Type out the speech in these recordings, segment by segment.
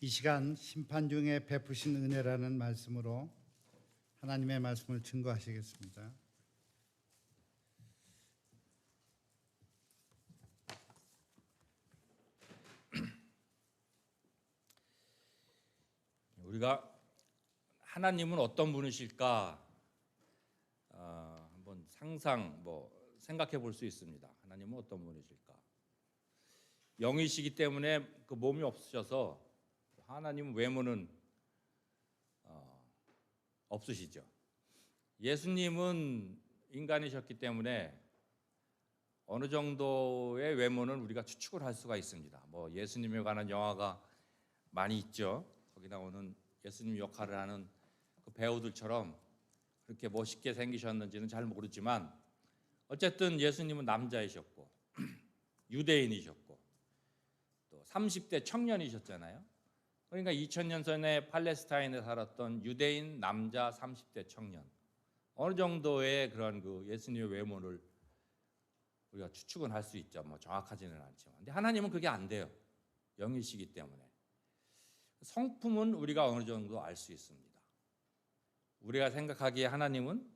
이 시간 심판 중에 베푸신 은혜라는 말씀으로 하나님의 말씀을 증거하시겠습니다. 우리가 하나님은 어떤 분이실까 한번 생각해 볼 수 있습니다. 하나님은 어떤 분이실까? 영이시기 때문에 그 몸이 없으셔서 하나님 외모는 없으시죠. 예수님은 인간이셨기 때문에 어느 정도의 외모는 우리가 추측을 할 수가 있습니다. 예수님에 관한 영화가 많이 있죠. 거기 나오는 예수님 역할을 하는 그 배우들처럼 그렇게 멋있게 생기셨는지는 잘 모르지만 어쨌든 예수님은 남자이셨고 유대인이셨고 또 30대 청년이셨잖아요. 그러니까 2000년 전에 팔레스타인에 살았던 유대인 남자 30대 청년, 어느 정도의 그런 그 예수님의 외모를 우리가 추측은 할 수 있죠. 정확하지는 않지만. 근데 하나님은 그게 안 돼요. 영이시기 때문에. 성품은 우리가 어느 정도 알 수 있습니다. 우리가 생각하기에 하나님은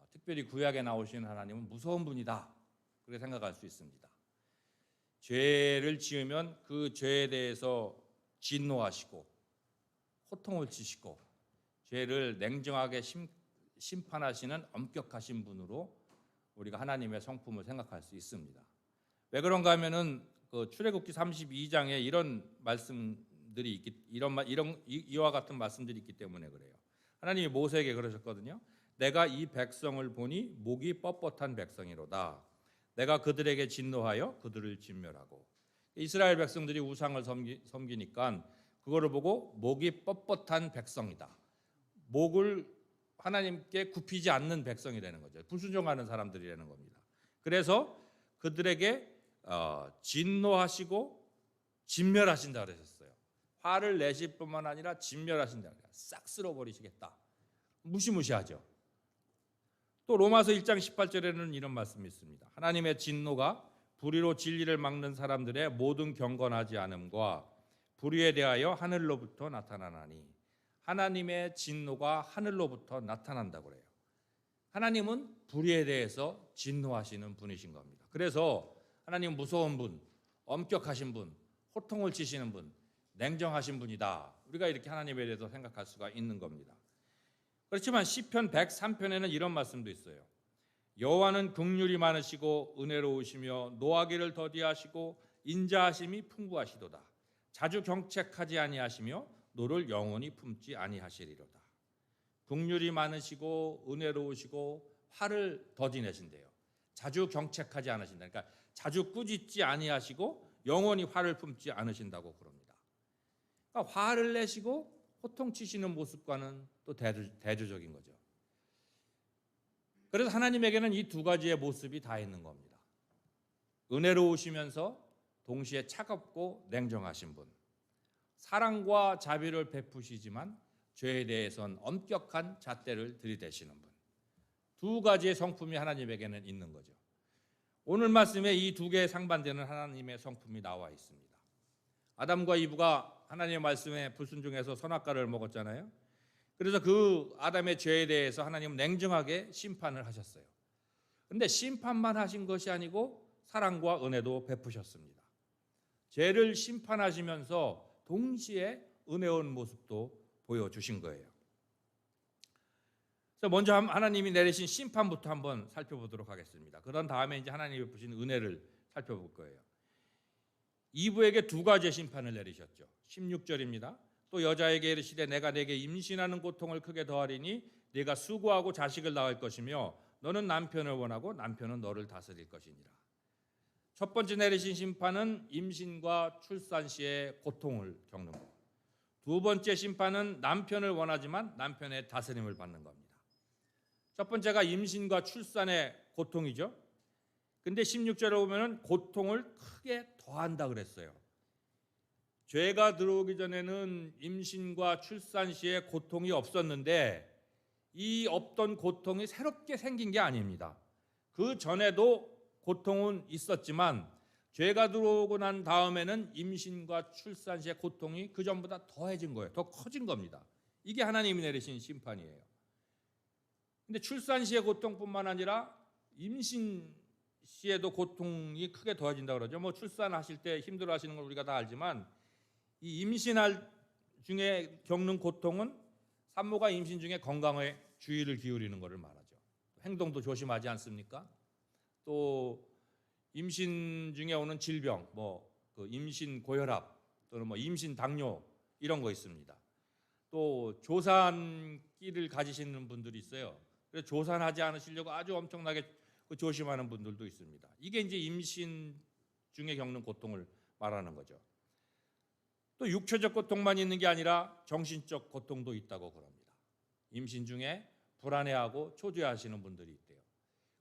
특별히 구약에 나오시는 하나님은 무서운 분이다, 그렇게 생각할 수 있습니다. 죄를 지으면 그 죄에 대해서 진노하시고 호통을 치시고 죄를 냉정하게 심판하시는 엄격하신 분으로 우리가 하나님의 성품을 생각할 수 있습니다. 왜 그런가 하면은 그 출애굽기 32장에 이런 말씀들이 이와 같은 말씀들이 있기 때문에 그래요. 하나님이 모세에게 그러셨거든요. 내가 이 백성을 보니 목이 뻣뻣한 백성이로다. 내가 그들에게 진노하여 그들을 진멸하고. 이스라엘 백성들이 우상을 섬기니까 그거를 보고 목이 뻣뻣한 백성이다. 목을 하나님께 굽히지 않는 백성이 되는 거죠. 불순종하는 사람들이라는 겁니다. 그래서 그들에게 진노하시고 진멸하신다 그러셨어요. 화를 내실 뿐만 아니라 진멸하신다. 싹 쓸어버리시겠다. 무시무시하죠. 또 로마서 1장 18절에는 이런 말씀이 있습니다. 하나님의 진노가 불의로 진리를 막는 사람들의 모든 경건하지 않음과 불의에 대하여 하늘로부터 나타나나니, 하나님의 진노가 하늘로부터 나타난다고 그래요. 하나님은 불의에 대해서 진노하시는 분이신 겁니다. 그래서 하나님은 무서운 분, 엄격하신 분, 호통을 치시는 분, 냉정하신 분이다. 우리가 이렇게 하나님에 대해서 생각할 수가 있는 겁니다. 그렇지만 시편 103편에는 이런 말씀도 있어요. 여호와는 긍휼이 많으시고 은혜로우시며 노하기를 더디하시고 인자하심이 풍부하시도다. 자주 경책하지 아니하시며 노를 영원히 품지 아니하시리로다. 긍휼이 많으시고 은혜로우시고 화를 더디 내신대요. 자주 경책하지 않으신다. 그러니까 자주 꾸짖지 아니하시고 영원히 화를 품지 않으신다고 그럽니다. 그러니까 화를 내시고 호통치시는 모습과는 또 대조적인 거죠. 그래서 하나님에게는 이 두 가지의 모습이 다 있는 겁니다. 은혜로우시면서 동시에 차갑고 냉정하신 분, 사랑과 자비를 베푸시지만 죄에 대해서는 엄격한 잣대를 들이대시는 분, 두 가지의 성품이 하나님에게는 있는 거죠. 오늘 말씀에 이 두 개에 상반되는 하나님의 성품이 나와 있습니다. 아담과 이브가 하나님의 말씀에 불순종해서 선악과를 먹었잖아요. 그래서 그 아담의 죄에 대해서 하나님은 냉정하게 심판을 하셨어요. 그런데 심판만 하신 것이 아니고 사랑과 은혜도 베푸셨습니다. 죄를 심판하시면서 동시에 은혜로운 모습도 보여주신 거예요. 그래서 먼저 하나님이 내리신 심판부터 한번 살펴보도록 하겠습니다. 그런 다음에 이제 하나님이 베푸신 은혜를 살펴볼 거예요. 이브에게 두 가지의 심판을 내리셨죠. 16절입니다. 또 여자에게 이르시되 내가 내게 임신하는 고통을 크게 더하리니 네가 수고하고 자식을 낳을 것이며 너는 남편을 원하고 남편은 너를 다스릴 것이니라. 첫 번째 내리신 심판은 임신과 출산 시의 고통을 겪는 것. 두 번째 심판은 남편을 원하지만 남편의 다스림을 받는 겁니다. 첫 번째가 임신과 출산의 고통이죠. 근데 16절에 보면은 고통을 크게 더한다 그랬어요. 죄가 들어오기 전에는 임신과 출산 시에 고통이 없었는데 이 없던 고통이 새롭게 생긴 게 아닙니다. 그 전에도 고통은 있었지만 죄가 들어오고 난 다음에는 임신과 출산 시의 고통이 그 전보다 더해진 거예요. 더 커진 겁니다. 이게 하나님이 내리신 심판이에요. 근데 출산 시의 고통뿐만 아니라 임신 시에도 고통이 크게 더해진다고 그러죠. 뭐 출산하실 때 힘들어하시는 걸 우리가 다 알지만 이 임신할 중에 겪는 고통은 산모가 임신 중에 건강에 주의를 기울이는 것을 말하죠. 행동도 조심하지 않습니까? 또 임신 중에 오는 질병, 그 임신 고혈압 또는 임신 당뇨 이런 거 있습니다. 또 조산기를 가지시는 분들이 있어요. 그래서 조산하지 않으시려고 아주 엄청나게 조심하는 분들도 있습니다. 이게 이제 임신 중에 겪는 고통을 말하는 거죠. 또 육체적 고통만 있는 게 아니라 정신적 고통도 있다고 그럽니다. 임신 중에 불안해하고 초조해하시는 분들이 있대요.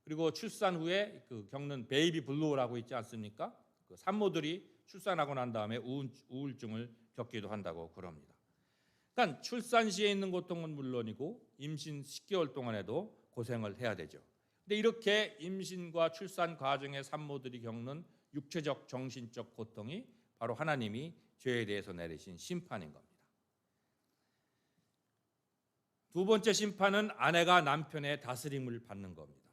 그리고 출산 후에 겪는 베이비 블루라고 있지 않습니까? 그 산모들이 출산하고 난 다음에 우울증을 겪기도 한다고 그럽니다. 그러니까 출산 시에 있는 고통은 물론이고 임신 10개월 동안에도 고생을 해야 되죠. 근데 이렇게 임신과 출산 과정의 산모들이 겪는 육체적, 정신적 고통이 바로 하나님이 죄에 대해서 내리신 심판인 겁니다. 두 번째 심판은 아내가 남편의 다스림을 받는 겁니다.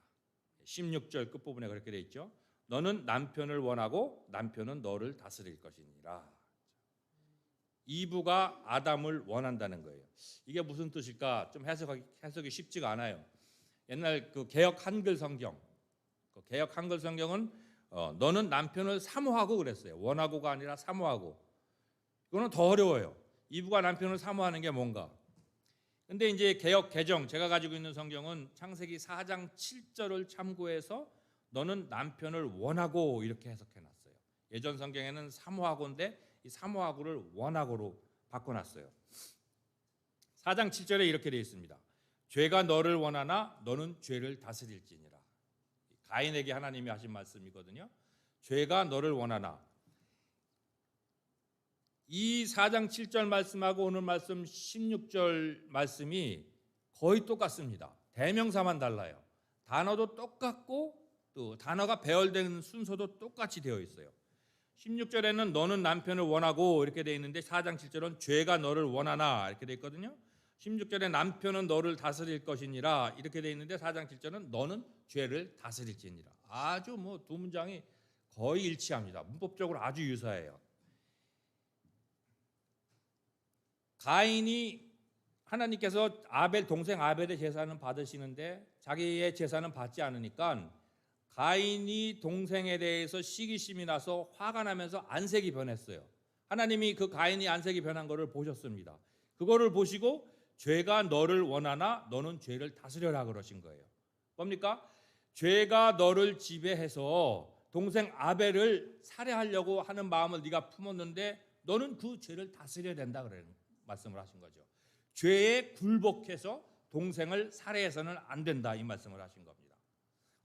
16절 끝부분에 그렇게 돼 있죠. 너는 남편을 원하고 남편은 너를 다스릴 것이니라. 이브가 아담을 원한다는 거예요. 이게 무슨 뜻일까? 좀 해석이 쉽지가 않아요. 옛날 그 개역 한글 성경, 개역 한글 성경은 너는 남편을 사모하고 그랬어요. 원하고가 아니라 사모하고. 이거는 더 어려워요. 이브가 남편을 사모하는 게 뭔가? 근데 이제 개역 개정 제가 가지고 있는 성경은 창세기 4장 7절을 참고해서 너는 남편을 원하고 이렇게 해석해 놨어요. 예전 성경에는 사모하고인데 이 사모하고를 원하고로 바꿔놨어요. 4장 7절에 이렇게 되어 있습니다. 죄가 너를 원하나 너는 죄를 다스릴지니라. 가인에게 하나님이 하신 말씀이거든요. 죄가 너를 원하나. 이 4장 7절 말씀하고 오늘 말씀 16절 말씀이 거의 똑같습니다. 대명사만 달라요. 단어도 똑같고 또 단어가 배열된 순서도 똑같이 되어 있어요. 16절에는 너는 남편을 원하고 이렇게 되어 있는데 4장 7절은 죄가 너를 원하나 이렇게 되어 있거든요. 16절에 남편은 너를 다스릴 것이니라 이렇게 되어 있는데 4장 7절은 너는 죄를 다스릴지니라. 아주 두 문장이 거의 일치합니다. 문법적으로 아주 유사해요. 가인이 하나님께서 동생 아벨의 제사는 받으시는데 자기의 제사는 받지 않으니까 가인이 동생에 대해서 시기심이 나서 화가 나면서 안색이 변했어요. 하나님이 그 가인이 안색이 변한 것을 보셨습니다. 그거를 보시고 죄가 너를 원하나 너는 죄를 다스려라 그러신 거예요. 뭡니까? 죄가 너를 지배해서 동생 아벨을 살해하려고 하는 마음을 네가 품었는데 너는 그 죄를 다스려야 된다 그래요. 말씀을 하신 거죠. 죄에 굴복해서 동생을 살해해서는 안 된다 이 말씀을 하신 겁니다.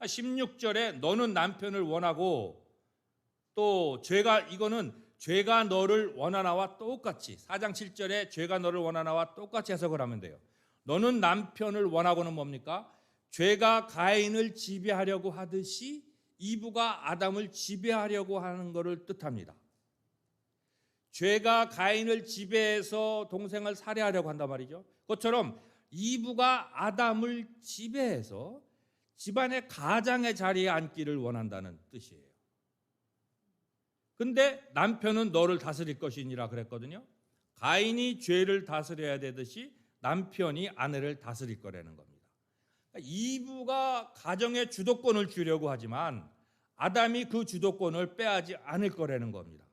16절에 너는 남편을 원하고 또 이거는 죄가 너를 원하나와 똑같이 4장 7절에 죄가 너를 원하나와 똑같이 해석을 하면 돼요. 너는 남편을 원하고는 뭡니까? 죄가 가인을 지배하려고 하듯이 이브가 아담을 지배하려고 하는 것을 뜻합니다. 죄가 가인을 지배해서 동생을 살해하려고 한단 말이죠. 그것처럼 이브가 아담을 지배해서 집안의 가장의 자리에 앉기를 원한다는 뜻이에요. 근데 남편은 너를 다스릴 것이니라 그랬거든요. 가인이 죄를 다스려야 되듯이 남편이 아내를 다스릴 거라는 겁니다. 이브가 가정의 주도권을 주려고 하지만 아담이 그 주도권을 빼앗지 않을 거라는 겁니다.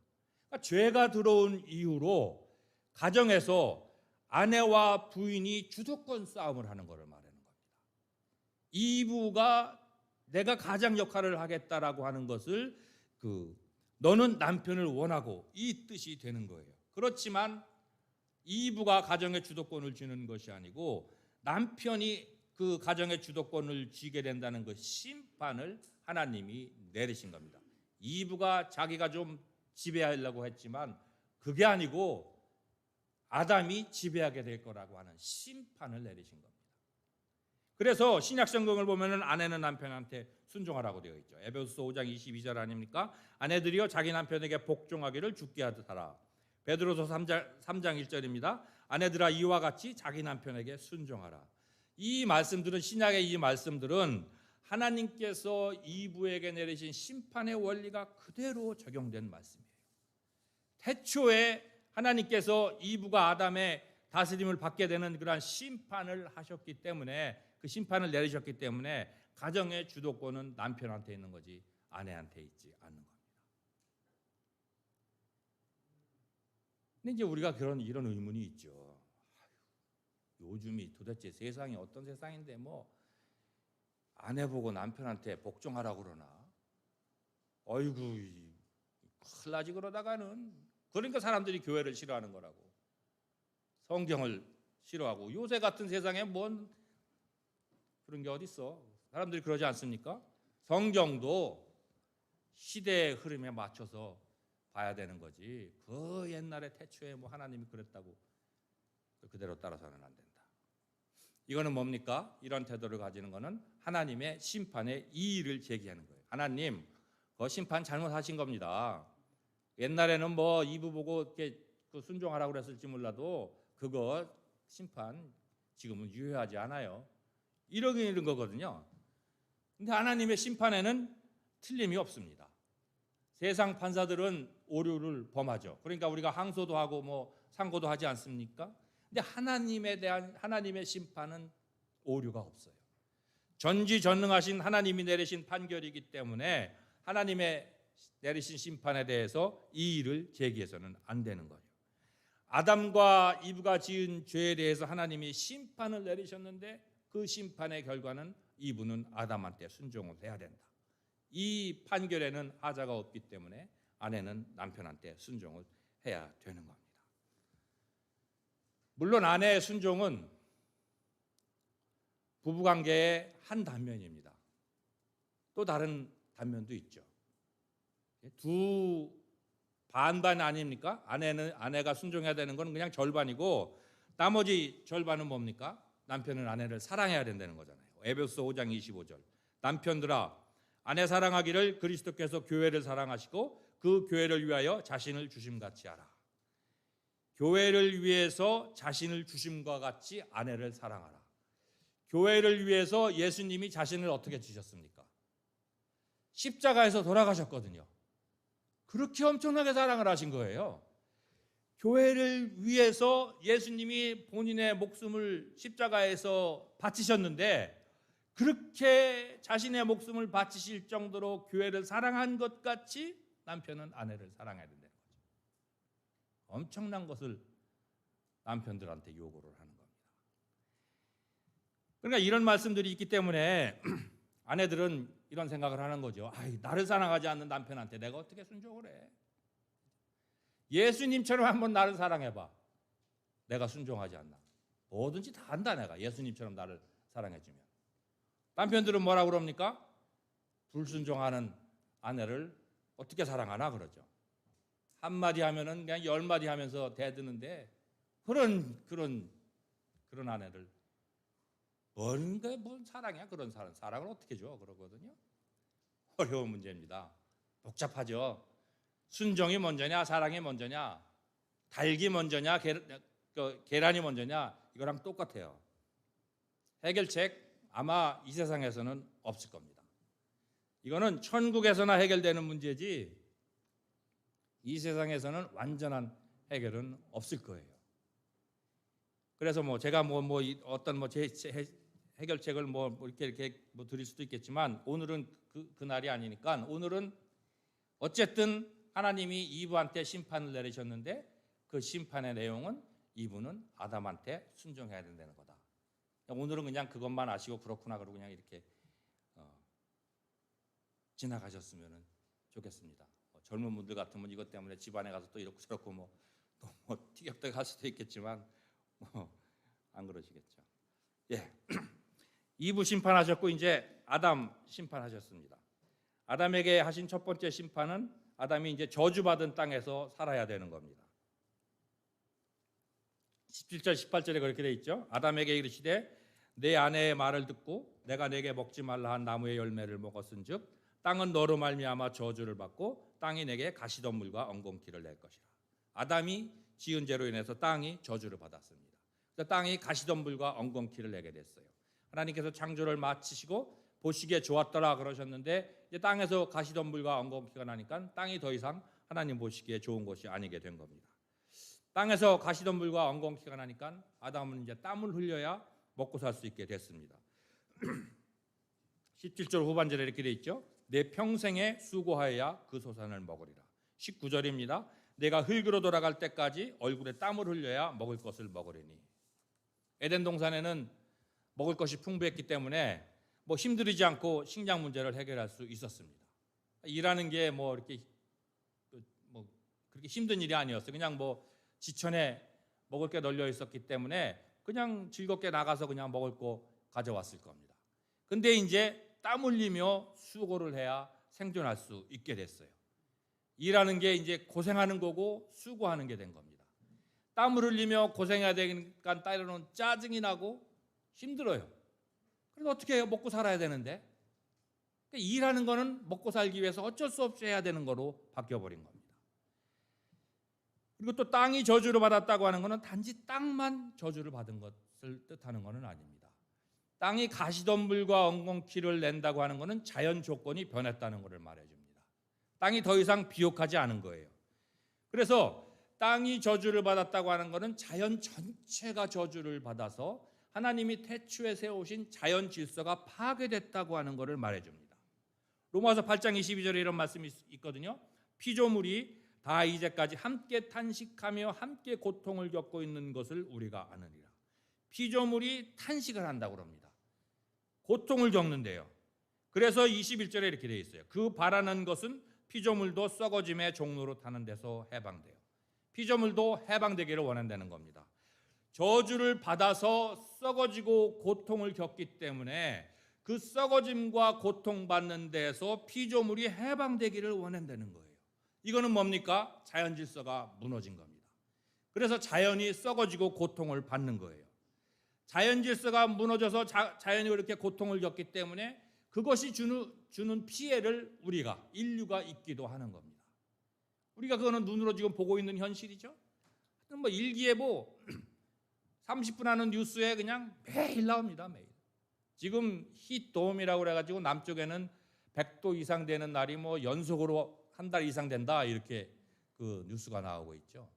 죄가 들어온 이후로 가정에서 아내와 부인이 주도권 싸움을 하는 것을 말하는 겁니다. 이브가 내가 가장 역할을 하겠다라고 하는 것을 너는 남편을 원하고 이 뜻이 되는 거예요. 그렇지만 이브가 가정의 주도권을 쥐는 것이 아니고 남편이 그 가정의 주도권을 쥐게 된다는 그 심판을 하나님이 내리신 겁니다. 이브가 자기가 좀 지배하려고 했지만 그게 아니고 아담이 지배하게 될 거라고 하는 심판을 내리신 겁니다. 그래서 신약 성경을 보면은 아내는 남편한테 순종하라고 되어 있죠. 에베소서 5장 22절 아닙니까? 아내들이여 자기 남편에게 복종하기를 주께 하라. 베드로서 3장 1절입니다. 아내들아 이와 같이 자기 남편에게 순종하라. 이 말씀들은, 신약의 이 말씀들은 하나님께서 이브에게 내리신 심판의 원리가 그대로 적용된 말씀이에요. 태초에 하나님께서 이브가 아담의 다스림을 받게 되는 그러한 심판을 하셨기 때문에, 그 심판을 내리셨기 때문에 가정의 주도권은 남편한테 있는 거지 아내한테 있지 않는 겁니다. 근데 이제 우리가 이런 의문이 있죠. 요즘이 도대체 세상이 어떤 세상인데 뭐 아내 보고 남편한테 복종하라고 그러나? 어이구, 큰일 나지 그러다가는. 그러니까 사람들이 교회를 싫어하는 거라고. 성경을 싫어하고. 요새 같은 세상에 뭔 그런 게 어딨어. 사람들이 그러지 않습니까? 성경도 시대의 흐름에 맞춰서 봐야 되는 거지. 그 옛날에 태초에 뭐 하나님이 그랬다고 그대로 따라서는 안 된다. 이거는 뭡니까? 이런 태도를 가지는 것은 하나님의 심판의 이의를 제기하는 거예요. 하나님, 그 심판 잘못하신 겁니다. 옛날에는 뭐 이브 보고 이렇게 순종하라고 그랬을지 몰라도 그거 심판 지금은 유효하지 않아요. 이런 거거든요. 근데 하나님의 심판에는 틀림이 없습니다. 세상 판사들은 오류를 범하죠. 그러니까 우리가 항소도 하고 뭐 상고도 하지 않습니까? 근데 하나님에 대한 하나님의 심판은 오류가 없어요. 전지전능하신 하나님이 내리신 판결이기 때문에 하나님의 내리신 심판에 대해서 이의를 제기해서는 안 되는 거예요. 아담과 이브가 지은 죄에 대해서 하나님이 심판을 내리셨는데 그 심판의 결과는 이브는 아담한테 순종을 해야 된다. 이 판결에는 하자가 없기 때문에 아내는 남편한테 순종을 해야 되는 겁니다. 물론 아내의 순종은 부부관계의 한 단면입니다. 또 다른 단면도 있죠. 두 반반 아닙니까? 아내가 순종해야 되는 건 그냥 절반이고 나머지 절반은 뭡니까? 남편은 아내를 사랑해야 된다는 거잖아요. 에베소서 5장 25절. 남편들아 아내 사랑하기를 그리스도께서 교회를 사랑하시고 그 교회를 위하여 자신을 주심같이 하라. 교회를 위해서 자신을 주심과 같이 아내를 사랑하라. 교회를 위해서 예수님이 자신을 어떻게 주셨습니까? 십자가에서 돌아가셨거든요. 그렇게 엄청나게 사랑을 하신 거예요. 교회를 위해서 예수님이 본인의 목숨을 십자가에서 바치셨는데 그렇게 자신의 목숨을 바치실 정도로 교회를 사랑한 것 같이 남편은 아내를 사랑해야 된다는 거죠. 엄청난 것을 남편들한테 요구를 하는 겁니다. 그러니까 이런 말씀들이 있기 때문에 아내들은 이런 생각을 하는 거죠. 나를 사랑하지 않는 남편한테 내가 어떻게 순종을 해? 예수님처럼 한번 나를 사랑해봐. 내가 순종하지 않나? 뭐든지 다 한다 내가. 예수님처럼 나를 사랑해주면. 남편들은 뭐라고 그럽니까? 불순종하는 아내를 어떻게 사랑하나 그러죠. 한마디 하면은 그냥 10마디 하면서 대드는데 그런 아내를 뭔 사랑이야? 그런 사랑을 어떻게 줘? 그러거든요. 어려운 문제입니다. 복잡하죠. 순종이 먼저냐 사랑이 먼저냐 닭이 먼저냐 계란이 먼저냐 이거랑 똑같아요. 해결책 아마 이 세상에서는 없을 겁니다. 이거는 천국에서나 해결되는 문제지 이 세상에서는 완전한 해결은 없을 거예요. 그래서 뭐 제가 어떤 제 해결책을 이렇게 드릴 수도 있겠지만 오늘은 그 날이 아니니까 오늘은 어쨌든 하나님이 이브한테 심판을 내리셨는데 그 심판의 내용은 이브는 아담한테 순종해야 된다는 거다. 오늘은 그냥 그것만 아시고 그렇구나 그러고 그냥 이렇게 지나가셨으면 좋겠습니다. 젊은 분들 같으면 이것 때문에 집안에 가서 또 이렇고 저렇고 또 티격태격 할 수도 있겠지만 안 그러시겠죠. 예. 이브 심판하셨고 이제 아담 심판하셨습니다. 아담에게 하신 첫 번째 심판은 아담이 이제 저주받은 땅에서 살아야 되는 겁니다. 17절 18절에 그렇게 돼 있죠. 아담에게 이르시되 내 아내의 말을 듣고 내가 내게 먹지 말라 한 나무의 열매를 먹었은즉 땅은 너로 말미암아 저주를 받고 땅이 내게 가시덤불과 엉겅퀴를 낼 것이라. 아담이 지은 죄로 인해서 땅이 저주를 받았습니다. 그래서 땅이 가시덤불과 엉겅퀴를 내게 됐어요. 하나님께서 창조를 마치시고 보시기에 좋았더라 그러셨는데 이제 땅에서 가시덤불과 엉겅퀴가 나니까 땅이 더 이상 하나님 보시기에 좋은 것이 아니게 된 겁니다. 땅에서 가시덤불과 엉겅퀴가 나니까 아담은 이제 땀을 흘려야 먹고 살 수 있게 됐습니다. 17절 후반절에 이렇게 돼 있죠. 내 평생에 수고하여야 그 소산을 먹으리라. 19절입니다. 내가 흙으로 돌아갈 때까지 얼굴에 땀을 흘려야 먹을 것을 먹으리니. 에덴 동산에는 먹을 것이 풍부했기 때문에 뭐 힘들이지 않고 식량 문제를 해결할 수 있었습니다. 일하는 게 뭐 이렇게 뭐 그렇게 힘든 일이 아니었어요. 그냥 뭐 지천에 먹을 게 널려 있었기 때문에 그냥 즐겁게 나가서 그냥 먹을 거 가져왔을 겁니다. 근데 이제 땀 흘리며 수고를 해야 생존할 수 있게 됐어요. 일하는 게 이제 고생하는 거고 수고하는 게 된 겁니다. 땀을 흘리며 고생해야 되니까 때로는 짜증이 나고 힘들어요. 그래서 어떻게 해요? 먹고 살아야 되는데. 그러니까 일하는 거는 먹고 살기 위해서 어쩔 수 없이 해야 되는 거로 바뀌어버린 겁니다. 그리고 또 땅이 저주를 받았다고 하는 것은 단지 땅만 저주를 받은 것을 뜻하는 것은 아닙니다. 땅이 가시덤불과 엉겅퀴를 낸다고 하는 것은 자연 조건이 변했다는 것을 말해줍니다. 땅이 더 이상 비옥하지 않은 거예요. 그래서 땅이 저주를 받았다고 하는 것은 자연 전체가 저주를 받아서 하나님이 태초에 세우신 자연 질서가 파괴됐다고 하는 것을 말해줍니다. 로마서 8장 22절에 이런 말씀이 있거든요. 피조물이 다 이제까지 함께 탄식하며 함께 고통을 겪고 있는 것을 우리가 아느니라. 피조물이 탄식을 한다고 합니다. 고통을 겪는데요. 그래서 21절에 이렇게 되어 있어요. 그 바라는 것은 피조물도 썩어짐의 종로로 타는 데서 해방돼요. 피조물도 해방되기를 원한다는 겁니다. 저주를 받아서 썩어지고 고통을 겪기 때문에 그 썩어짐과 고통받는 데서 피조물이 해방되기를 원한다는 거예요. 이거는 뭡니까? 자연 질서가 무너진 겁니다. 그래서 자연이 썩어지고 고통을 받는 거예요. 자연 질서가 무너져서 자연이 그렇게 고통을 겪기 때문에 그것이 주는 피해를 우리가 인류가 입기도 하는 겁니다. 우리가 그거는 눈으로 지금 보고 있는 현실이죠. 뭐 일기예보 30분 하는 뉴스에 그냥 매일 나옵니다. 매일. 지금 히트돔이라고 그래가지고 남쪽에는 100도 이상 되는 날이 뭐 연속으로 한 달 이상 된다 이렇게 그 뉴스가 나오고 있죠.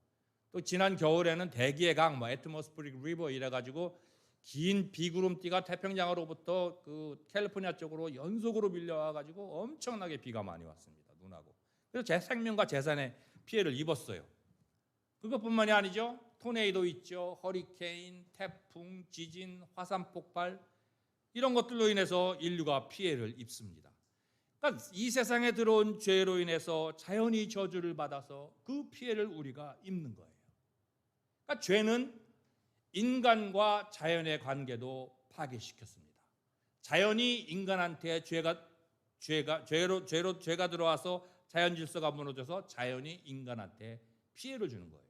또 지난 겨울에는 대기의 강, 뭐 애트모스피릭 리버 이래가지고 긴 비구름띠가 태평양으로부터 그 캘리포니아 쪽으로 연속으로 밀려와가지고 엄청나게 비가 많이 왔습니다. 눈하고. 그래서 제 생명과 재산에 피해를 입었어요. 그것뿐만이 아니죠. 토네이도 있죠. 허리케인, 태풍, 지진, 화산 폭발 이런 것들로 인해서 인류가 피해를 입습니다. 그러니까 이 세상에 들어온 죄로 인해서 자연이 저주를 받아서 그 피해를 우리가 입는 거예요. 그러니까 죄는 인간과 자연의 관계도 파괴시켰습니다. 자연이 인간한테 죄가 들어와서 자연 질서가 무너져서 자연이 인간한테 피해를 주는 거예요.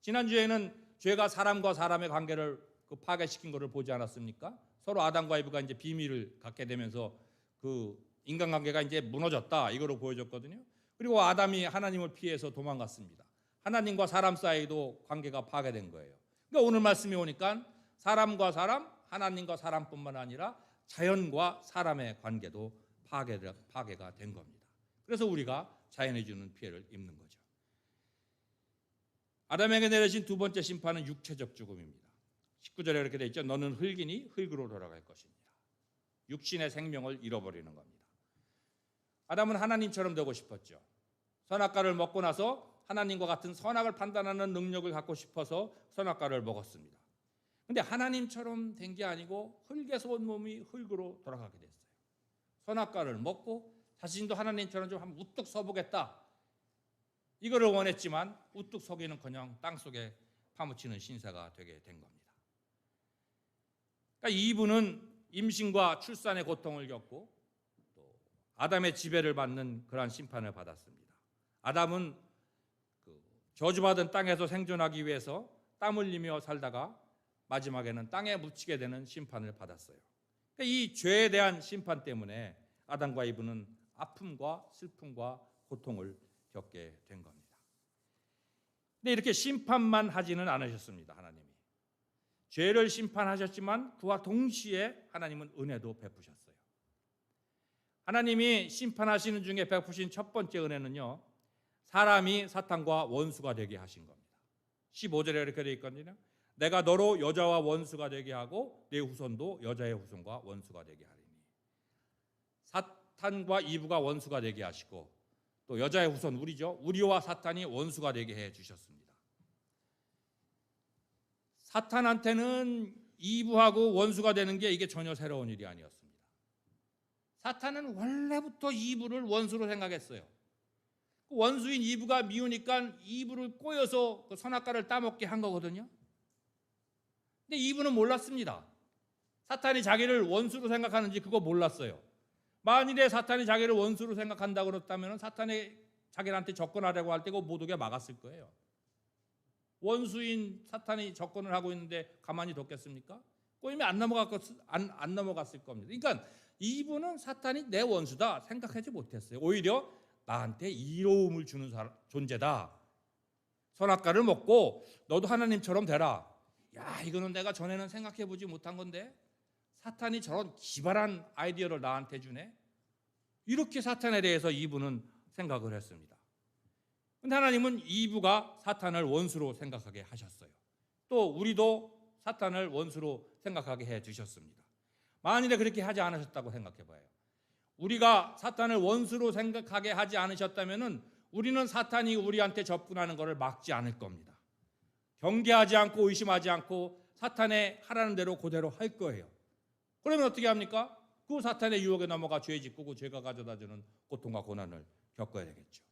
지난주에는 죄가 사람과 사람의 관계를 파괴시킨 것을 보지 않았습니까? 서로 아담과 이브가 이제 비밀을 갖게 되면서 그 인간관계가 이제 무너졌다 이거로 보여줬거든요. 그리고 아담이 하나님을 피해서 도망갔습니다. 하나님과 사람 사이도 관계가 파괴된 거예요. 그러니까 오늘 말씀이 오니까 사람과 사람, 하나님과 사람뿐만 아니라 자연과 사람의 관계도 파괴가 된 겁니다. 그래서 우리가 자연이 주는 피해를 입는 거죠. 아담에게 내려진 두 번째 심판은 육체적 죽음입니다. 19절에 이렇게 되어 있죠. 너는 흙이니 흙으로 돌아갈 것입니다. 육신의 생명을 잃어버리는 겁니다. 아담은 하나님처럼 되고 싶었죠. 선악과를 먹고 나서 하나님과 같은 선악을 판단하는 능력을 갖고 싶어서 선악과를 먹었습니다. 그런데 하나님처럼 된 게 아니고 흙에서 온 몸이 흙으로 돌아가게 됐어요. 선악과를 먹고 자신도 하나님처럼 좀 한번 우뚝 서보겠다. 이거를 원했지만 우뚝 서기는커녕 땅속에 파묻히는 신세가 되게 된 겁니다. 그러니까 이분은 임신과 출산의 고통을 겪고 또 아담의 지배를 받는 그러한 심판을 받았습니다. 아담은 그 저주받은 땅에서 생존하기 위해서 땀 흘리며 살다가 마지막에는 땅에 묻히게 되는 심판을 받았어요. 그러니까 이 죄에 대한 심판 때문에 아담과 이브는 아픔과 슬픔과 고통을 겪게 된 겁니다. 근데 이렇게 심판만 하지는 않으셨습니다. 하나님이 죄를 심판하셨지만 그와 동시에 하나님은 은혜도 베푸셨어요. 하나님이 심판하시는 중에 베푸신 첫 번째 은혜는요, 사람이 사탄과 원수가 되게 하신 겁니다. 15절에 이렇게 되어 있거든요. 내가 너로 여자와 원수가 되게 하고 내 후손도 여자의 후손과 원수가 되게 하리니. 사탄과 이브가 원수가 되게 하시고 또 여자의 후손 우리죠. 우리와 사탄이 원수가 되게 해 주셨습니다. 사탄한테는 이브하고 원수가 되는 게 이게 전혀 새로운 일이 아니었습니다. 사탄은 원래부터 이브를 원수로 생각했어요. 그 원수인 이브가 미우니까 이브를 꼬여서 그 선악과를 따먹게 한 거거든요. 근데 이브는 몰랐습니다. 사탄이 자기를 원수로 생각하는지 그거 몰랐어요. 만일에 사탄이 자기를 원수로 생각한다고 그랬다면 사탄이 자기한테 접근하려고 할 때 그거 못 오게 막았을 거예요. 원수인 사탄이 접근을 하고 있는데 가만히 뒀겠습니까? 꼬이면 안 넘어갔을 겁니다. 그러니까 이분은 사탄이 내 원수다 생각하지 못했어요. 오히려 나한테 이로움을 주는 존재다. 선악과를 먹고 너도 하나님처럼 되라. 야, 이거는 내가 전에는 생각해보지 못한 건데 사탄이 저런 기발한 아이디어를 나한테 주네. 이렇게 사탄에 대해서 이브는 생각을 했습니다. 그런데 하나님은 이브가 사탄을 원수로 생각하게 하셨어요. 또 우리도 사탄을 원수로 생각하게 해주셨습니다. 만일에 그렇게 하지 않으셨다고 생각해봐요. 우리가 사탄을 원수로 생각하게 하지 않으셨다면 우리는 사탄이 우리한테 접근하는 것을 막지 않을 겁니다. 경계하지 않고 의심하지 않고 사탄의 하라는 대로 그대로 할 거예요. 그러면 어떻게 합니까? 그 사탄의 유혹에 넘어가 죄 짓고 그 죄가 가져다주는 고통과 고난을 겪어야 되겠죠.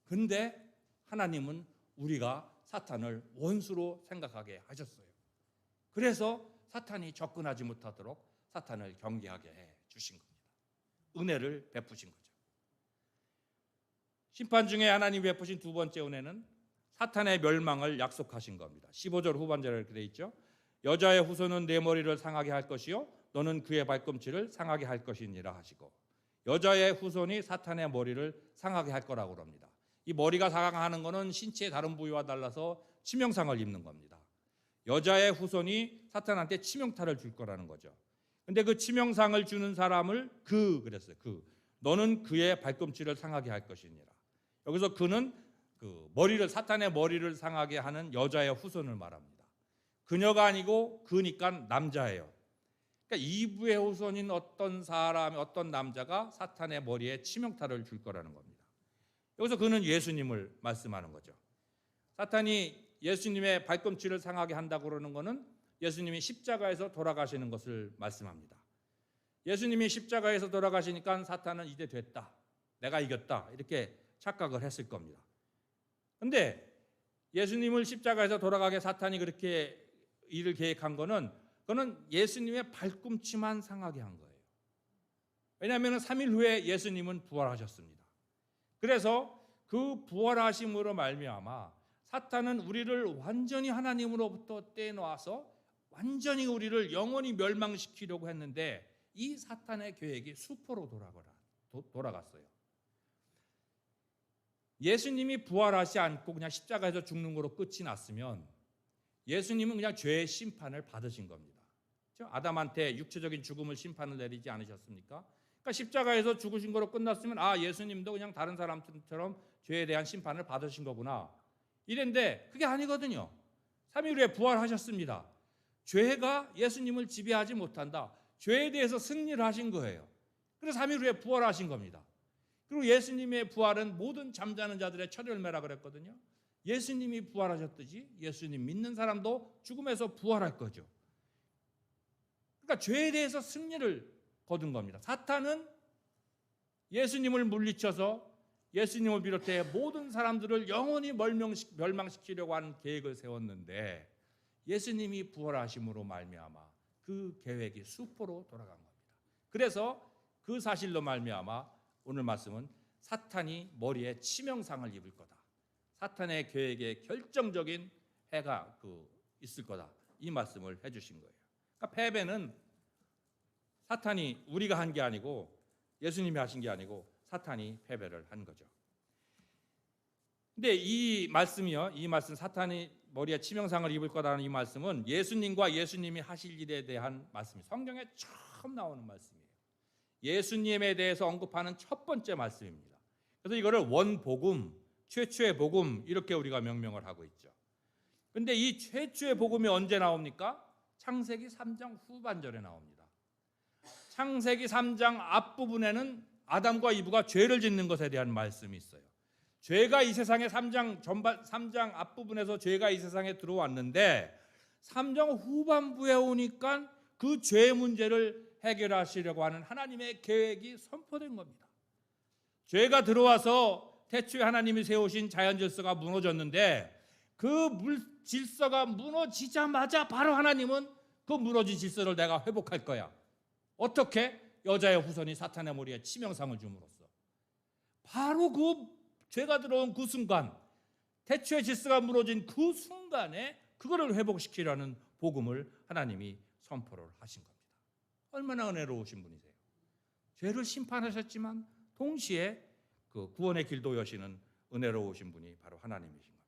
근데 하나님은 우리가 사탄을 원수로 생각하게 하셨어요. 그래서 사탄이 접근하지 못하도록 사탄을 경계하게 해 주신 겁니다. 은혜를 베푸신 거죠. 심판 중에 하나님이 베푸신 두 번째 은혜는 사탄의 멸망을 약속하신 겁니다. 15절 후반절에 이렇게 되어 있죠. 여자의 후손은 내 머리를 상하게 할 것이요 너는 그의 발꿈치를 상하게 할 것이니라 하시고, 여자의 후손이 사탄의 머리를 상하게 할 거라고 합니다. 이 머리가 상하는 것은 신체의 다른 부위와 달라서 치명상을 입는 겁니다. 여자의 후손이 사탄한테 치명타를 줄 거라는 거죠. 근데 그 치명상을 주는 사람을 그랬어요. 너는 그의 발꿈치를 상하게 할 것이니라. 여기서 그는 사탄의 머리를 상하게 하는 여자의 후손을 말합니다. 그녀가 아니고 그니까 남자예요. 그러니까 이브의 후손인 어떤 남자가 사탄의 머리에 치명타를 줄 거라는 겁니다. 여기서 그는 예수님을 말씀하는 거죠. 사탄이 예수님의 발꿈치를 상하게 한다고 그러는 것은 예수님이 십자가에서 돌아가시는 것을 말씀합니다. 예수님이 십자가에서 돌아가시니까 사탄은 이제 됐다, 내가 이겼다 이렇게 착각을 했을 겁니다. 그런데 예수님을 십자가에서 돌아가게 사탄이 그렇게 일을 계획한 그거는 예수님의 발꿈치만 상하게 한 거예요. 왜냐하면 3일 후에 예수님은 부활하셨습니다. 그래서 그 부활하심으로 말미암아 사탄은 우리를 완전히 하나님으로부터 떼놓아서 완전히 우리를 영원히 멸망시키려고 했는데 이 사탄의 계획이 수포로 돌아갔어요. 예수님이 부활하지 않고 그냥 십자가에서 죽는 거로 끝이 났으면 예수님은 그냥 죄의 심판을 받으신 겁니다. 아담한테 육체적인 죽음을 심판을 내리지 않으셨습니까? 그러니까 십자가에서 죽으신 거로 끝났으면 예수님도 그냥 다른 사람들처럼 죄에 대한 심판을 받으신 거구나 이랬는데 그게 아니거든요. 3일 후에 부활하셨습니다. 죄가 예수님을 지배하지 못한다. 죄에 대해서 승리를 하신 거예요. 그래서 3일 후에 부활하신 겁니다. 그리고 예수님의 부활은 모든 잠자는 자들의 첫 열매라 그랬거든요. 예수님이 부활하셨듯이 예수님 믿는 사람도 죽음에서 부활할 거죠. 그러니까 죄에 대해서 승리를 거둔 겁니다. 사탄은 예수님을 물리쳐서 예수님을 비롯해 모든 사람들을 영원히 멸망시키려고 하는 계획을 세웠는데 예수님이 부활하심으로 말미암아 그 계획이 수포로 돌아간 겁니다. 그래서 그 사실로 말미암아 오늘 말씀은 사탄이 머리에 치명상을 입을 거다. 사탄의 계획에 결정적인 해가 있을 거다. 이 말씀을 해주신 거예요. 그러니까 패배는 사탄이 우리가 한 게 아니고 예수님이 하신 게 아니고 사탄이 패배를 한 거죠. 근데 이 말씀이요, 이 말씀 사탄이 머리에 치명상을 입을 거라는 이 말씀은 예수님과 예수님이 하실 일에 대한 말씀이 성경에 처음 나오는 말씀이에요. 예수님에 대해서 언급하는 첫 번째 말씀입니다. 그래서 이거를 원복음, 최초의 복음 이렇게 우리가 명명을 하고 있죠. 근데 이 최초의 복음이 언제 나옵니까? 창세기 3장 후반절에 나옵니다. 창세기 3장 앞부분에는 아담과 이브가 죄를 짓는 것에 대한 말씀이 있어요. 죄가 이 세상에 3장 앞부분에서 죄가 이 세상에 들어왔는데 3장 후반부에 오니까 그 죄의 문제를 해결하시려고 하는 하나님의 계획이 선포된 겁니다. 죄가 들어와서 태초에 하나님이 세우신 자연 질서가 무너졌는데 그 질서가 무너지자마자 바로 하나님은 그 무너진 질서를 내가 회복할 거야. 어떻게? 여자의 후손이 사탄의 머리에 치명상을 줌으로써. 바로 그 죄가 들어온 그 순간, 태초의 질서가 무너진 그 순간에 그거를 회복시키라는 복음을 하나님이 선포를 하신 겁니다. 얼마나 은혜로우신 분이세요. 죄를 심판하셨지만 동시에 그 구원의 길도 여시는 은혜로우신 분이 바로 하나님이신 겁니다.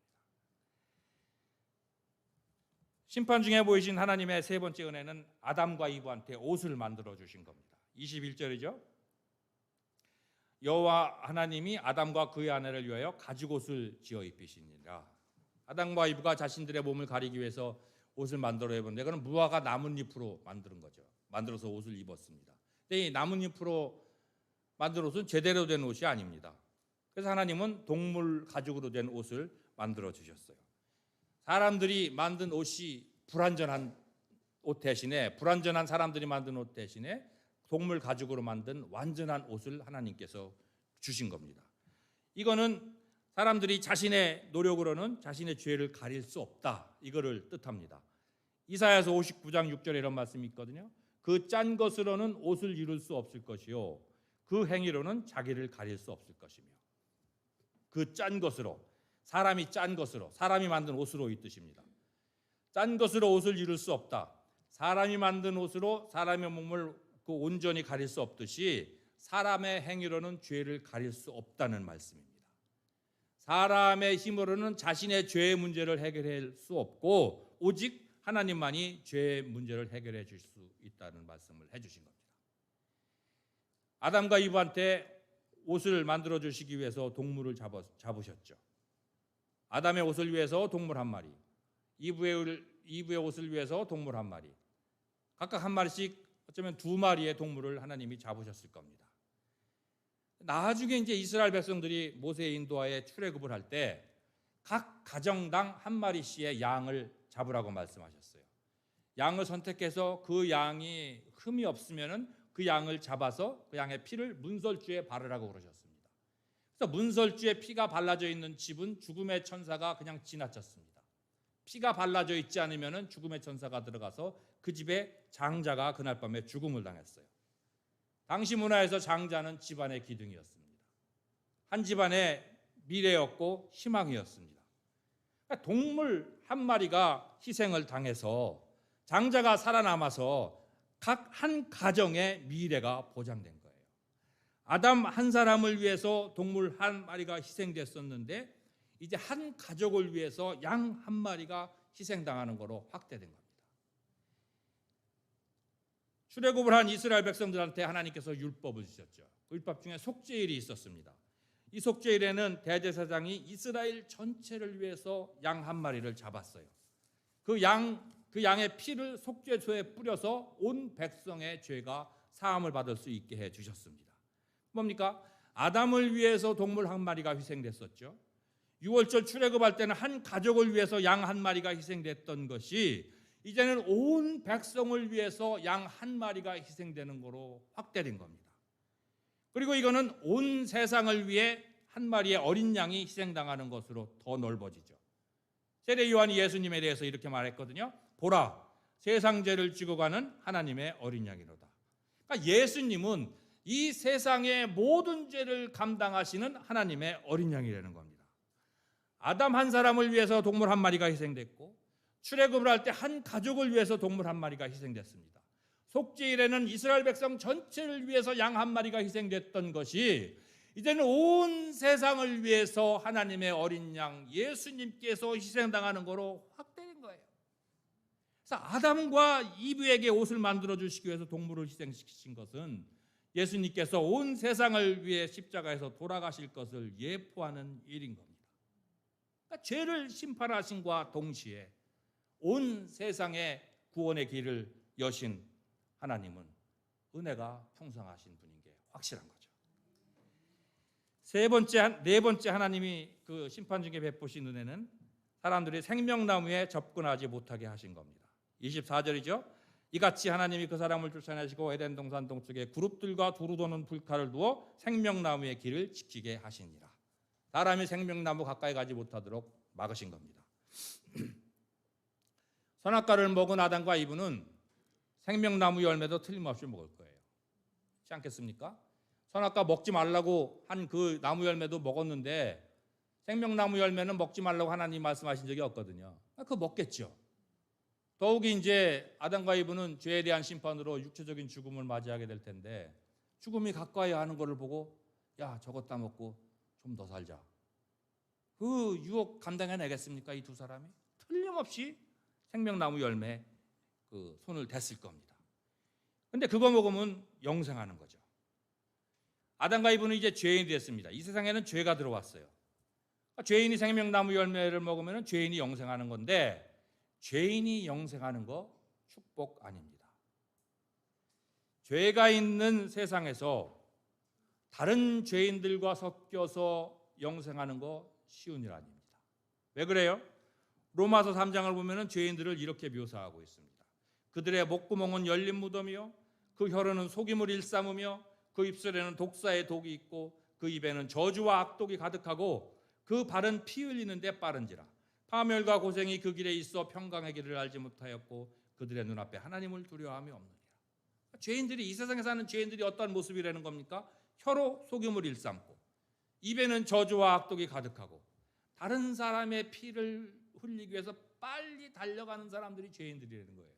심판 중에 보이신 하나님의 세 번째 은혜는 아담과 이브한테 옷을 만들어 주신 겁니다. 21절이죠. 여호와 하나님이 아담과 그의 아내를 위하여 가죽옷을 지어 입히시니라. 아담과 이브가 자신들의 몸을 가리기 위해서 옷을 만들어 입었는데 그건 무화과 나뭇잎으로 만드는 거죠. 만들어서 옷을 입었습니다. 근데 이 나뭇잎으로 만든 옷은 제대로 된 옷이 아닙니다. 그래서 하나님은 동물 가죽으로 된 옷을 만들어 주셨어요. 사람들이 만든 옷이 불완전한 옷 대신에, 불완전한 사람들이 만든 옷 대신에 동물 가죽으로 만든 완전한 옷을 하나님께서 주신 겁니다. 이거는 사람들이 자신의 노력으로는 자신의 죄를 가릴 수 없다, 이거를 뜻합니다. 이사야서 59장 6절에 이런 말씀이 있거든요. 그 짠 것으로는 옷을 이룰 수 없을 것이요 그 행위로는 자기를 가릴 수 없을 것이며. 그 짠 것으로, 사람이 짠 것으로, 사람이 만든 옷으로 이 뜻입니다. 짠 것으로 옷을 이룰 수 없다. 사람이 만든 옷으로 사람의 몸을 그 온전히 가릴 수 없듯이 사람의 행위로는 죄를 가릴 수 없다는 말씀입니다. 사람의 힘으로는 자신의 죄의 문제를 해결할 수 없고 오직 하나님만이 죄의 문제를 해결해 줄 수 있다는 말씀을 해주신 겁니다. 아담과 이브한테 옷을 만들어 주시기 위해서 동물을 잡으셨죠. 아담의 옷을 위해서 동물 한 마리, 이브의 옷을 위해서 동물 한 마리, 각각 한 마리씩 어쩌면 두 마리의 동물을 하나님이 잡으셨을 겁니다. 나중에 이제 이스라엘 백성들이 모세의 인도하에 출애굽을 할 때 각 가정당 한 마리씩의 양을 잡으라고 말씀하셨어요. 양을 선택해서 그 양이 흠이 없으면은 그 양을 잡아서 그 양의 피를 문설주에 바르라고 그러셨습니다. 그래서 문설주에 피가 발라져 있는 집은 죽음의 천사가 그냥 지나쳤습니다. 피가 발라져 있지 않으면은 죽음의 천사가 들어가서 그 집의 장자가 그날 밤에 죽음을 당했어요. 당시 문화에서 장자는 집안의 기둥이었습니다. 한 집안의 미래였고 희망이었습니다. 그러니까 동물 한 마리가 희생을 당해서 장자가 살아남아서 각 한 가정의 미래가 보장된 거예요. 아담 한 사람을 위해서 동물 한 마리가 희생됐었는데 이제 한 가족을 위해서 양 한 마리가 희생당하는 거로 확대된 겁니다. 출애굽을 한 이스라엘 백성들한테 하나님께서 율법을 주셨죠. 그 율법 중에 속죄일이 있었습니다. 이 속죄일에는 대제사장이 이스라엘 전체를 위해서 양 한 마리를 잡았어요. 그 양의 피를 속죄소에 뿌려서 온 백성의 죄가 사함을 받을 수 있게 해 주셨습니다. 뭡니까? 아담을 위해서 동물 한 마리가 희생됐었죠. 6월절 출애굽할 때는 한 가족을 위해서 양 한 마리가 희생됐던 것이 이제는 온 백성을 위해서 양 한 마리가 희생되는 거로 확대된 겁니다. 그리고 이거는 온 세상을 위해 한 마리의 어린 양이 희생당하는 것으로 더 넓어지죠. 세례 요한이 예수님에 대해서 이렇게 말했거든요. 보라, 세상 죄를 지고 가는 하나님의 어린 양이로다. 그러니까 예수님은 이 세상의 모든 죄를 감당하시는 하나님의 어린 양이라는 겁니다. 아담 한 사람을 위해서 동물 한 마리가 희생됐고 출애굽을 할 때 한 가족을 위해서 동물 한 마리가 희생됐습니다. 속죄일에는 이스라엘 백성 전체를 위해서 양 한 마리가 희생됐던 것이 이제는 온 세상을 위해서 하나님의 어린 양 예수님께서 희생당하는 거로 확대된 거예요. 그래서 아담과 이브에게 옷을 만들어 주시기 위해서 동물을 희생시키신 것은 예수님께서 온 세상을 위해 십자가에서 돌아가실 것을 예포하는 일인 겁니다. 그러니까 죄를 심판하신과 동시에 온 세상의 구원의 길을 여신 하나님은 은혜가 풍성하신 분인 게 확실한 거죠. 네 번째 하나님이 그 심판 중에 베푸신 은혜는 사람들이 생명나무에 접근하지 못하게 하신 겁니다. 24절이죠. 이같이 하나님이 그 사람을 쫓아내시고 에덴 동산 동쪽에 그룹들과 두루 도는 불칼을 두어 생명나무의 길을 지키게 하시니라. 사람이 생명나무 가까이 가지 못하도록 막으신 겁니다. 선악과를 먹은 아담과 이브는 생명나무 열매도 틀림없이 먹을 거예요. 그렇지 않겠습니까? 선악과 먹지 말라고 한 그 나무 열매도 먹었는데 생명나무 열매는 먹지 말라고 하나님 말씀하신 적이 없거든요. 그거 먹겠죠. 더욱이 이제 아담과 이브는 죄에 대한 심판으로 육체적인 죽음을 맞이하게 될 텐데 죽음이 가까이 하는 것을 보고 야 저것 다 먹고 좀 더 살자. 그 유혹 감당해내겠습니까? 이 두 사람이? 틀림없이 생명나무 열매에 그 손을 댔을 겁니다. 근데 그거 먹으면 영생하는 거죠. 아담과 이브는 이제 죄인이 됐습니다. 이 세상에는 죄가 들어왔어요. 죄인이 생명나무 열매를 먹으면 죄인이 영생하는 건데 죄인이 영생하는 거 축복 아닙니다. 죄가 있는 세상에서 다른 죄인들과 섞여서 영생하는 거 쉬운 일 아닙니다. 왜 그래요? 로마서 3장을 보면 죄인들을 이렇게 묘사하고 있습니다. 그들의 목구멍은 열린 무덤이요 그 혀로는 속임을 일삼으며 그 입술에는 독사의 독이 있고 그 입에는 저주와 악독이 가득하고 그 발은 피 흘리는 데 빠른지라. 파멸과 고생이 그 길에 있어 평강의 길을 알지 못하였고 그들의 눈앞에 하나님을 두려워함이 없느니라. 죄인들이 이 세상에 사는 죄인들이 어떤 모습이라는 겁니까? 혀로 속임을 일삼고 입에는 저주와 악독이 가득하고 다른 사람의 피를 흘리기 위해서 빨리 달려가는 사람들이 죄인들이라는 거예요.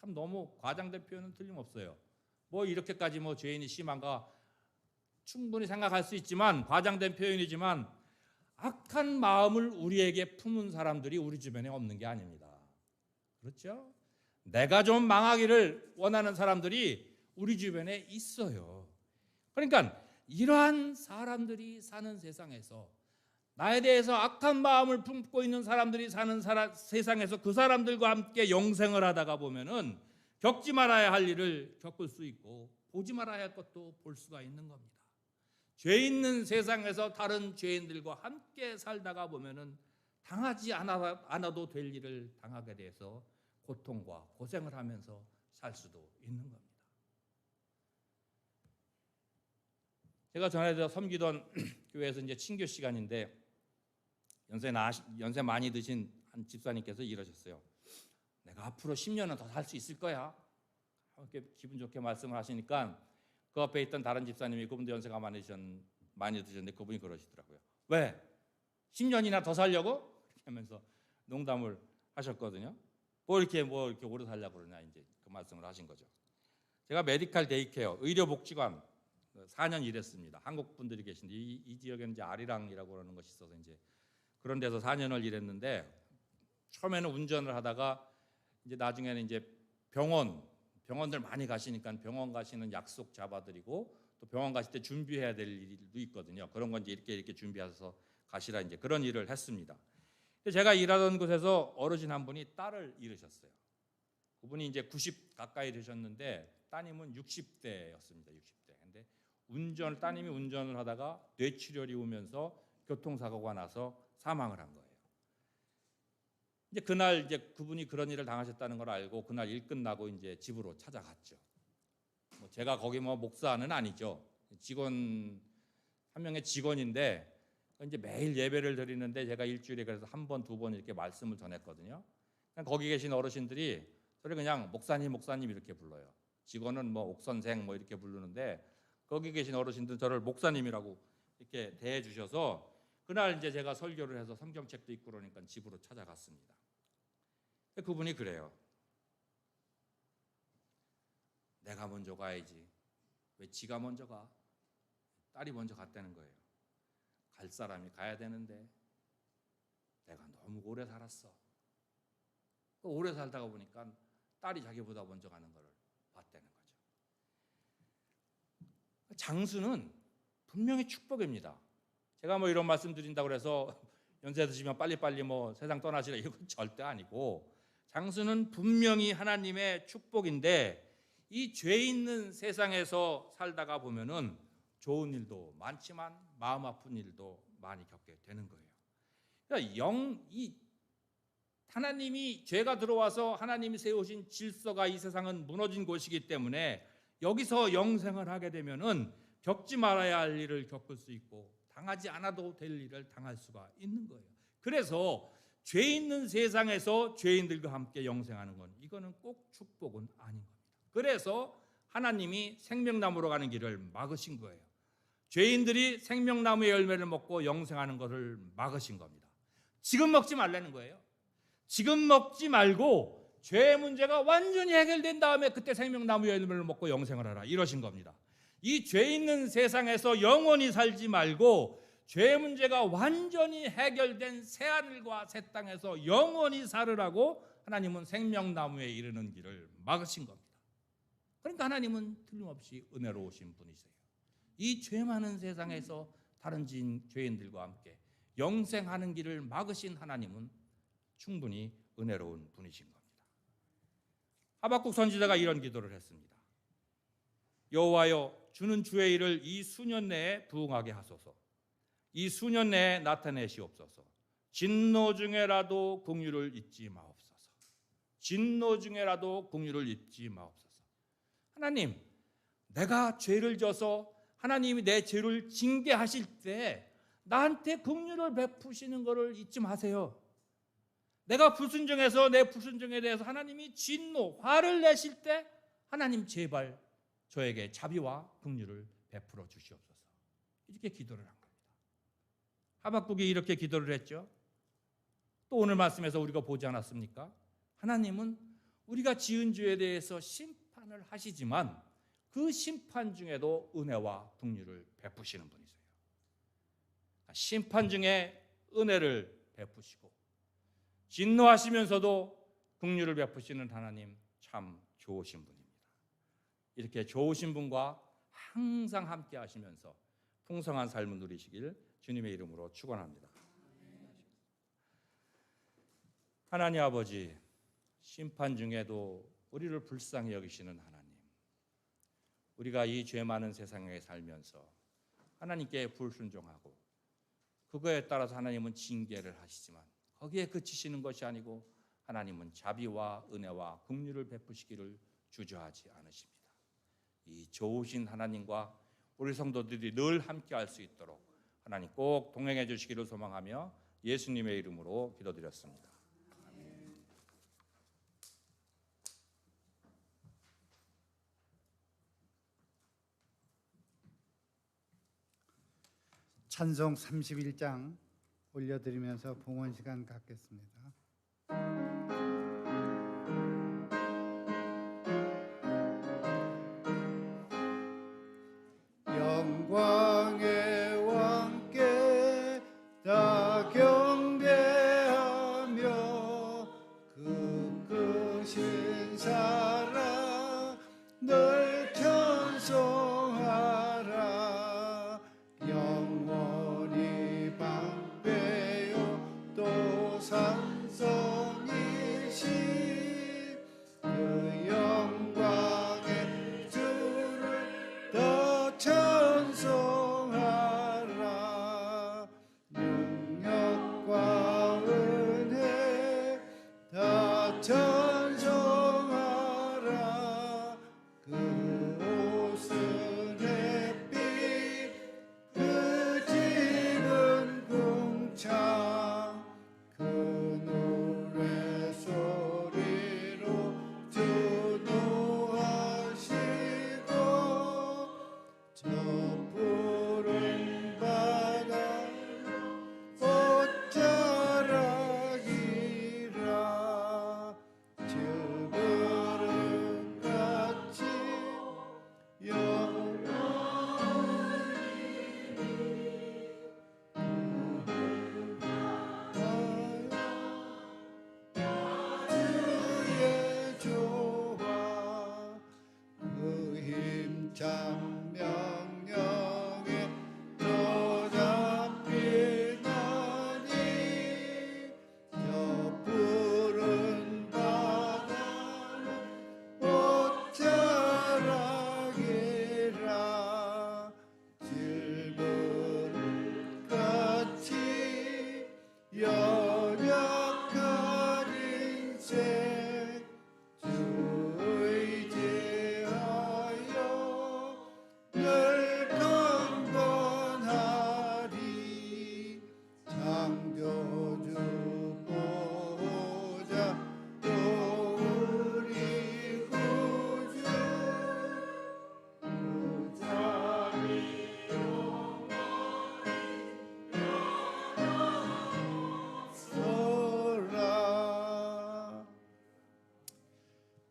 참 너무 과장된 표현은 틀림없어요. 뭐 이렇게까지 뭐 죄인이 심한가 충분히 생각할 수 있지만 과장된 표현이지만 악한 마음을 우리에게 품은 사람들이 우리 주변에 없는 게 아닙니다. 그렇죠? 내가 좀 망하기를 원하는 사람들이 우리 주변에 있어요. 그러니까 이러한 사람들이 사는 세상에서 나에 대해서 악한 마음을 품고 있는 사람들이 사는 세상에서 그 사람들과 함께 영생을 하다가 보면은 겪지 말아야 할 일을 겪을 수 있고 보지 말아야 할 것도 볼 수가 있는 겁니다. 죄 있는 세상에서 다른 죄인들과 함께 살다가 보면은 당하지 않아도 될 일을 당하게 돼서 고통과 고생을 하면서 살 수도 있는 겁니다. 제가 전에 섬기던 교회에서 이제 친교 시간인데 연세 많이 드신 한 집사님께서 이러셨어요. 내가 앞으로 10년은 더 살 수 있을 거야. 이렇게 기분 좋게 말씀을 하시니까 그 앞에 있던 다른 집사님이 그분도 연세가 많이 드셨는데 그분이 그러시더라고요. 왜? 10년이나 더 살려고? 이렇게 하면서 농담을 하셨거든요. 뭐 이렇게 오래 살려고 그러냐 이제 그 말씀을 하신 거죠. 제가 메디칼 데이케어 의료복지관 4년 일했습니다. 한국 분들이 계신데 이 지역에는 이제 아리랑이라고 하는 것이 있어서 이제 그런 데서 4년을 일했는데 처음에는 운전을 하다가 이제 나중에는 이제 병원들 많이 가시니까 병원 가시는 약속 잡아드리고 또 병원 가실 때 준비해야 될 일도 있거든요. 그런 건 이제 이렇게 준비해서 가시라 이제 그런 일을 했습니다. 근데 제가 일하던 곳에서 어르신 한 분이 딸을 잃으셨어요. 그분이 이제 90 가까이 되셨는데 따님은 60대였습니다. 60대. 근데 따님이 운전을 하다가 뇌출혈이 오면서 교통사고가 나서 사망을 한 거예요. 이제 그날 이제 그분이 그런 일을 당하셨다는 걸 알고 그날 일 끝나고 이제 집으로 찾아갔죠. 뭐 제가 거기 뭐 목사는 아니죠. 한 명의 직원인데 이제 매일 예배를 드리는데 제가 일주일에 그래서 한 번, 두 번 이렇게 말씀을 전했거든요. 거기 계신 어르신들이 저를 그냥 목사님 이렇게 불러요. 직원은 뭐 옥선생 뭐 이렇게 부르는데 거기 계신 어르신들은 저를 목사님이라고 이렇게 대해 주셔서 그날 이제 제가 설교를 해서 성경책도 읽고 그러니까 집으로 찾아갔습니다. 그분이 그래요. 내가 먼저 가야지. 왜 지가 먼저 가? 딸이 먼저 갔다는 거예요. 갈 사람이 가야 되는데 내가 너무 오래 살았어. 오래 살다가 보니까 딸이 자기보다 먼저 가는 걸 봤다는 거죠. 장수는 분명히 축복입니다. 제가 뭐 이런 말씀 드린다고 해서 연세 드시면 빨리빨리 뭐 세상 떠나시라 이건 절대 아니고, 장수는 분명히 하나님의 축복인데 이 죄 있는 세상에서 살다가 보면은 좋은 일도 많지만 마음 아픈 일도 많이 겪게 되는 거예요. 그러니까 하나님이 죄가 들어와서 하나님이 세우신 질서가 이 세상은 무너진 곳이기 때문에 여기서 영생을 하게 되면은 겪지 말아야 할 일을 겪을 수 있고 당하지 않아도 될 일을 당할 수가 있는 거예요. 그래서 죄 있는 세상에서 죄인들과 함께 영생하는 건 이거는 꼭 축복은 아닌 겁니다. 그래서 하나님이 생명나무로 가는 길을 막으신 거예요. 죄인들이 생명나무의 열매를 먹고 영생하는 것을 막으신 겁니다. 지금 먹지 말라는 거예요. 지금 먹지 말고 죄의 문제가 완전히 해결된 다음에 그때 생명나무의 열매를 먹고 영생을 하라 이러신 겁니다. 이 죄 있는 세상에서 영원히 살지 말고 죄의 문제가 완전히 해결된 새하늘과 새 땅에서 영원히 살으라고 하나님은 생명나무에 이르는 길을 막으신 겁니다. 그러니까 하나님은 틀림없이 은혜로우신 분이세요. 이 죄 많은 세상에서 다른 죄인들과 함께 영생하는 길을 막으신 하나님은 충분히 은혜로운 분이신 겁니다. 하박국 선지자가 이런 기도를 했습니다. 여호와여, 주는 주의 일을 이 수년 내에 부응하게 하소서. 이 수년 내에 나타내시옵소서. 진노 중에라도 긍휼을 잊지 마옵소서. 진노 중에라도 긍휼을 잊지 마옵소서. 하나님, 내가 죄를 져서 하나님이 내 죄를 징계하실 때 나한테 긍휼을 베푸시는 것을 잊지 마세요. 내가 불순종해서 내 불순종에 대해서 하나님이 진노, 화를 내실 때 하나님 제발 저에게 자비와 긍휼을 베풀어 주시옵소서. 이렇게 기도를 한 겁니다. 하박국이 이렇게 기도를 했죠. 또 오늘 말씀에서 우리가 보지 않았습니까? 하나님은 우리가 지은 죄에 대해서 심판을 하시지만 그 심판 중에도 은혜와 긍휼을 베푸시는 분이세요. 심판 중에 은혜를 베푸시고 진노하시면서도 긍휼을 베푸시는 하나님 참 좋으신 분입니다. 이렇게 좋으신 분과 항상 함께 하시면서 풍성한 삶을 누리시길 주님의 이름으로 축원합니다. 하나님 아버지, 심판 중에도 우리를 불쌍히 여기시는 하나님, 우리가 이 죄 많은 세상에 살면서 하나님께 불순종하고 그거에 따라서 하나님은 징계를 하시지만 거기에 그치시는 것이 아니고 하나님은 자비와 은혜와 긍휼을 베푸시기를 주저하지 않으십니다. 이 좋으신 하나님과 우리 성도들이 늘 함께 할 수 있도록 하나님 꼭 동행해 주시기를 소망하며 예수님의 이름으로 기도드렸습니다. 찬송 31장 올려드리면서 봉헌 시간 갖겠습니다. 영광의 왕께 다 경배하며 그 크신 사랑 늘 찬송하라. 영원히 방배요 또 산산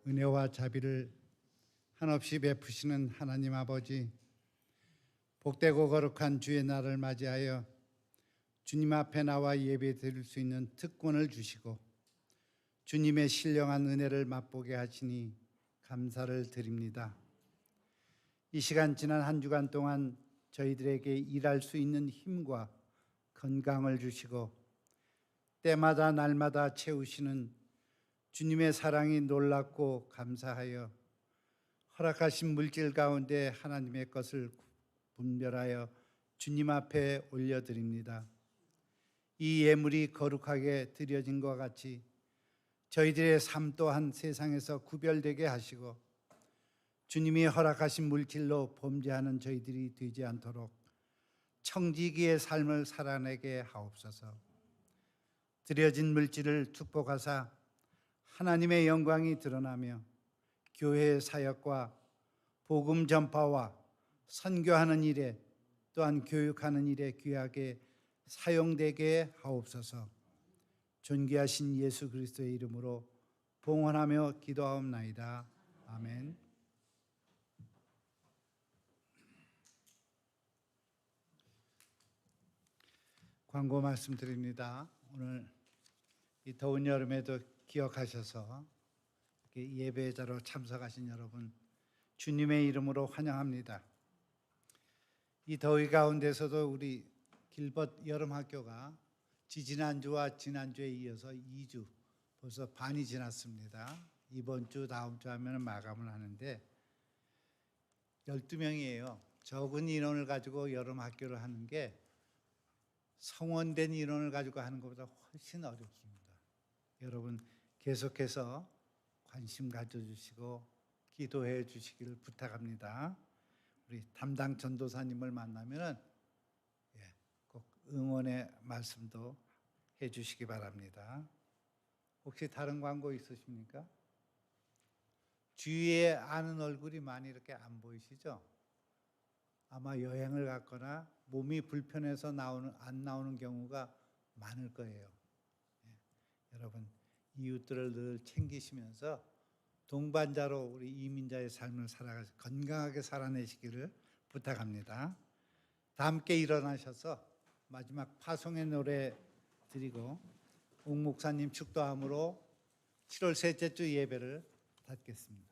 은혜와 자비를 한없이 베푸시는 하나님 아버지, 복되고 거룩한 주의 날을 맞이하여 주님 앞에 나와 예배 드릴 수 있는 특권을 주시고 주님의 신령한 은혜를 맛보게 하시니 감사를 드립니다. 이 시간 지난 한 주간 동안 저희들에게 일할 수 있는 힘과 건강을 주시고 때마다 날마다 채우시는 주님의 사랑이 놀랍고 감사하여 허락하신 물질 가운데 하나님의 것을 분별하여 주님 앞에 올려드립니다. 이 예물이 거룩하게 드려진 것 같이 저희들의 삶 또한 세상에서 구별되게 하시고 주님이 허락하신 물질로 범죄하는 저희들이 되지 않도록 청지기의 삶을 살아내게 하옵소서. 드려진 물질을 축복하사 하나님의 영광이 드러나며 교회의 사역과 복음 전파와 선교하는 일에 또한 교육하는 일에 귀하게 사용되게 하옵소서. 존귀하신 예수 그리스도의 이름으로 봉헌하며 기도하옵나이다. 아멘. 광고 말씀드립니다. 오늘 이 더운 여름에도 기억하셔서 예배자로 참석하신 여러분 주님의 이름으로 환영합니다. 이 더위 가운데서도 우리 길벗 여름학교가 지지난주와 지난주에 이어서 2주 벌써 반이 지났습니다. 이번 주 다음 주 하면 마감을 하는데 12명이에요. 적은 인원을 가지고 여름학교를 하는 게 성원된 인원을 가지고 하는 것보다 훨씬 어렵습니다. 여러분 계속해서 관심 가져주시고 기도해 주시기를 부탁합니다. 우리 담당 전도사님을 만나면은 꼭 응원의 말씀도 해주시기 바랍니다. 혹시 다른 광고 있으십니까? 주위에 아는 얼굴이 많이 이렇게 안 보이시죠? 아마 여행을 갔거나 몸이 불편해서 안 나오는 경우가 많을 거예요. 여러분 이웃들을 늘 챙기시면서 동반자로 우리 이민자의 삶을 건강하게 살아내시기를 부탁합니다. 다 함께 일어나셔서 마지막 파송의 노래 드리고 옥 목사님 축도함으로 7월 셋째 주 예배를 닫겠습니다.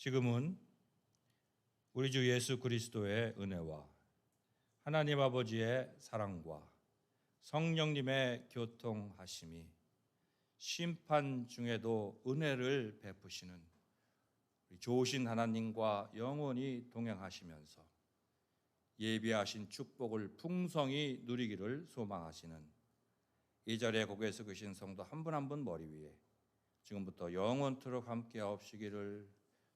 지금은 우리 주 예수 그리스도의 은혜와 하나님 아버지의 사랑과 성령님의 교통하심이 심판 중에도 은혜를 베푸시는 우리 좋으신 하나님과 영원히 동행하시면서 예비하신 축복을 풍성히 누리기를 소망하시는 이 자리에 고개에서 계신 성도 한 분 한 분 머리 위에 지금부터 영원토록 함께하옵시기를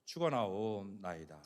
축원하옵나이다.